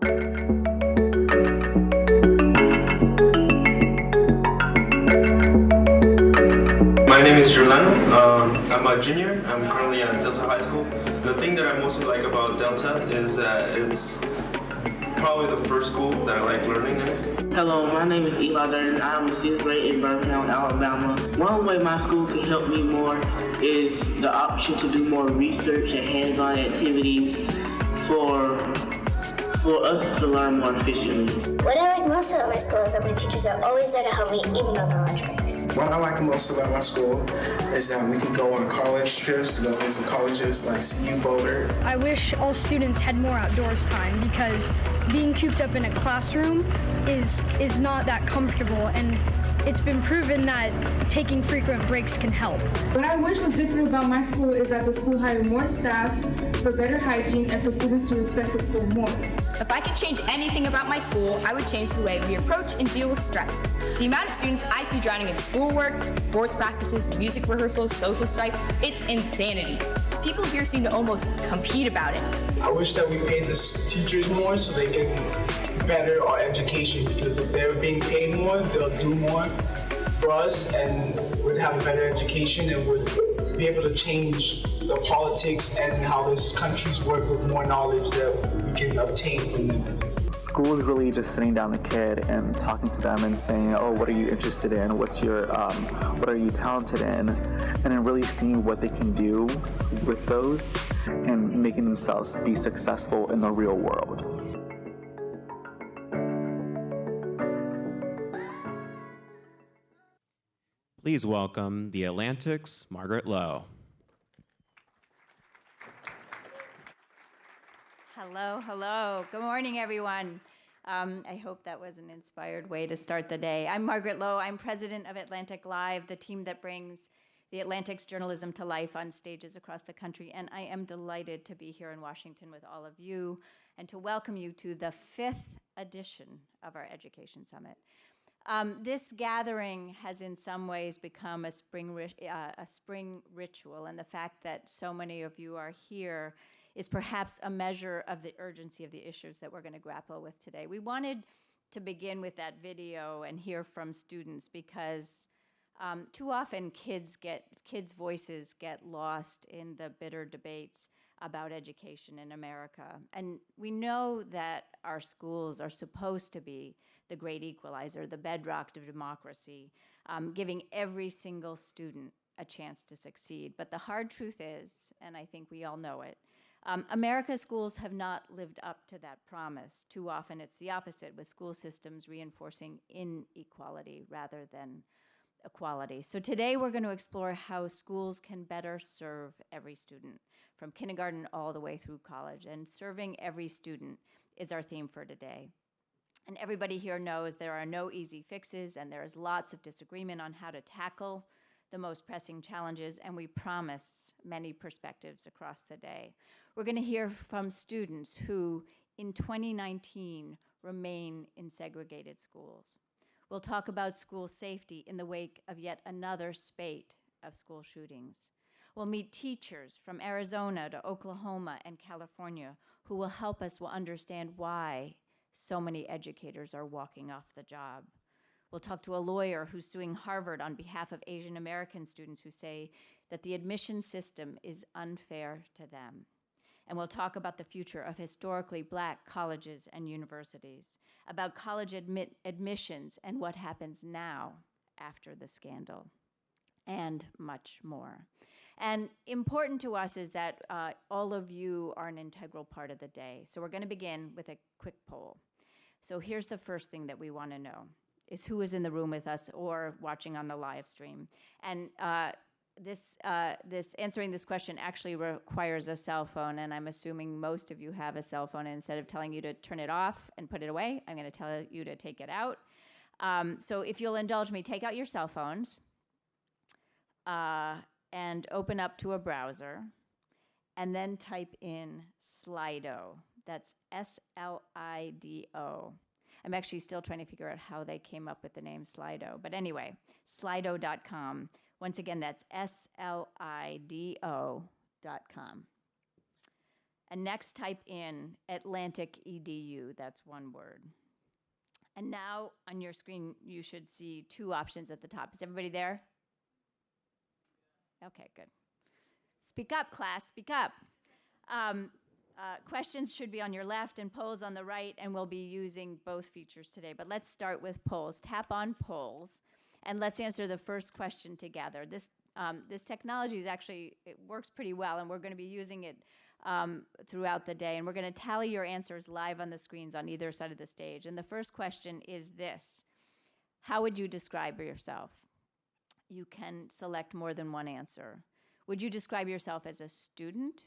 My name is Jurlan. I'm a junior. I'm currently at Delta High School. The thing that I mostly like about Delta is that it's probably the first school that I like learning in it. Hello, my name is Eli Durden. I'm in 6th grade in Birmingham, Alabama. One way my school can help me more is the option to do more research and hands-on activities for us to learn more efficiently. What I like most about my school is that my teachers are always there to help me, even on the lunch breaks. What I like most about my school is that we can go on college trips to go visit colleges like CU Boulder. I wish all students had more outdoors time because being cooped up in a classroom is not that comfortable, and it's been proven that taking frequent breaks can help. What I wish was different about my school is that the school hired more staff for better hygiene and for students to respect the school more. If I could change anything about my school, I would change the way we approach and deal with stress. The amount of students I see drowning in schoolwork, sports practices, music rehearsals, social strife, it's insanity. People here seem to almost compete about it. I wish that we paid the teachers more so they can better our education, because if they're being paid more, they'll do more for us and would have a better education and would be able to change the politics and how those countries work with more knowledge that we can obtain from them. School is really just sitting down the kid and talking to them and saying, oh, what are you interested in? What are you talented in? And then really seeing what they can do with those and making themselves be successful in the real world. Please welcome the Atlantic's Margaret Lowe. Hello, hello. Good morning, everyone. I hope that was an inspired way to start the day. I'm Margaret Lowe. I'm president of Atlantic Live, the team that brings the Atlantic's journalism to life on stages across the country. And I am delighted to be here in Washington with all of you and to welcome you to the 5th edition of our Education Summit. This gathering has in some ways become a spring ritual, and the fact that so many of you are here is perhaps a measure of the urgency of the issues that we're going to grapple with today. We wanted to begin with that video and hear from students because too often kids' voices get lost in the bitter debates about education in America. And we know that our schools are supposed to be the great equalizer, the bedrock of democracy, giving every single student a chance to succeed. But the hard truth is, and I think we all know it, America's schools have not lived up to that promise. Too often it's the opposite, with school systems reinforcing inequality rather than equality. So today we're going to explore how schools can better serve every student, from kindergarten all the way through college. And serving every student is our theme for today. And everybody here knows there are no easy fixes, and there is lots of disagreement on how to tackle the most pressing challenges, and we promise many perspectives across the day. We're going to hear from students who, in 2019, remain in segregated schools. We'll talk about school safety in the wake of yet another spate of school shootings. We'll meet teachers from Arizona to Oklahoma and California who will help us understand why so many educators are walking off the job. We'll talk to a lawyer who's suing Harvard on behalf of Asian American students who say that the admission system is unfair to them. And we'll talk about the future of historically Black colleges and universities, about college admissions and what happens now after the scandal, and much more. And important to us is that all of you are an integral part of the day. So we're going to begin with a quick poll. So here's the first thing that we want to know, is who is in the room with us or watching on the live stream. And answering this question actually requires a cell phone, and I'm assuming most of you have a cell phone, and instead of telling you to turn it off and put it away, I'm going to tell you to take it out. So if you'll indulge me, take out your cell phones and open up to a browser, and then type in Slido. That's S-L-I-D-O. I'm actually still trying to figure out how they came up with the name Slido. But anyway, slido.com. Once again, that's S-L-I-D-O.com. And next type in Atlantic EDU, that's one word. And now on your screen, you should see two options at the top. Is everybody there? Okay, good. Speak up, class, speak up. Questions should be on your left and polls on the right, and we'll be using both features today. But let's start with polls. Tap on polls, and let's answer the first question together. This technology is actually, it works pretty well, and we're going to be using it throughout the day. And we're going to tally your answers live on the screens on either side of the stage. And the first question is this: how would you describe yourself? You can select more than one answer. Would you describe yourself as a student,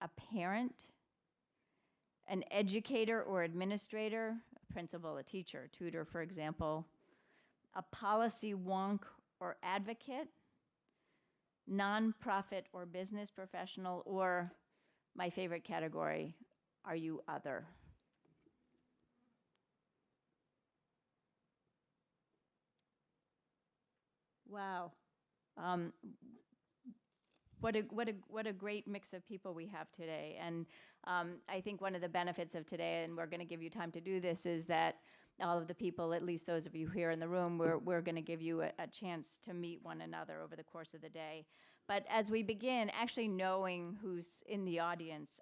a parent, an educator or administrator, a principal, a teacher, a tutor, for example, a policy wonk or advocate, nonprofit or business professional, or my favorite category, are you other? Wow. What a great mix of people we have today. And I think one of the benefits of today, and we're going to give you time to do this, is that all of the people, at least those of you here in the room, we're going to give you a chance to meet one another over the course of the day. But as we begin, actually knowing who's in the audience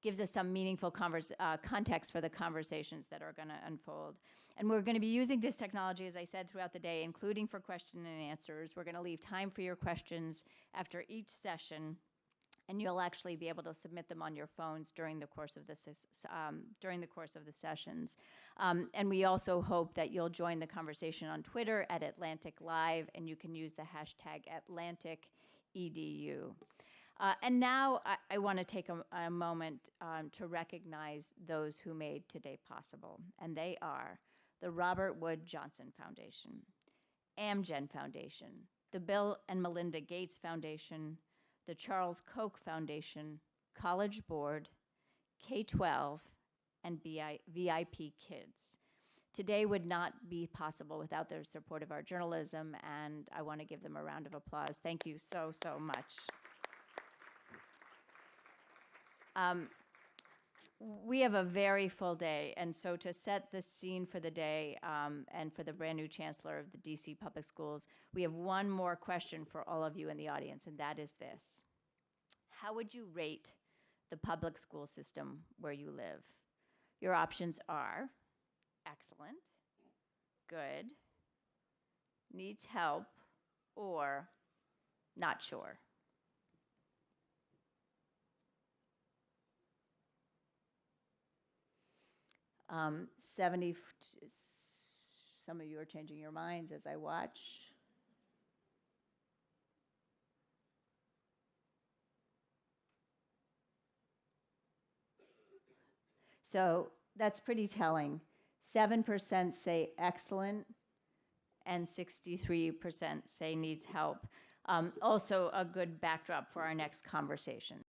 gives us some meaningful context for the conversations that are going to unfold. And we're going to be using this technology, as I said, throughout the day, including for question and answers. We're going to leave time for your questions after each session, and you'll actually be able to submit them on your phones during the course of the sessions. And we also hope that you'll join the conversation on Twitter at Atlantic Live, and you can use the hashtag AtlanticEDU. And now I want to take a moment to recognize those who made today possible, and they are the Robert Wood Johnson Foundation, Amgen Foundation, the Bill and Melinda Gates Foundation, the Charles Koch Foundation, College Board, K-12, and VIPKids. Today would not be possible without their support of our journalism, and I want to give them a round of applause. Thank you so, so much. We have a very full day, and so to set the scene for the day and for the brand new chancellor of the DC Public Schools, we have one more question for all of you in the audience, and that is this: how would you rate the public school system where you live? Your options are excellent, good, needs help, or not sure. Some of you are changing your minds as I watch. So that's pretty telling. 7% say excellent, and 63% say needs help. Also a good backdrop for our next conversation.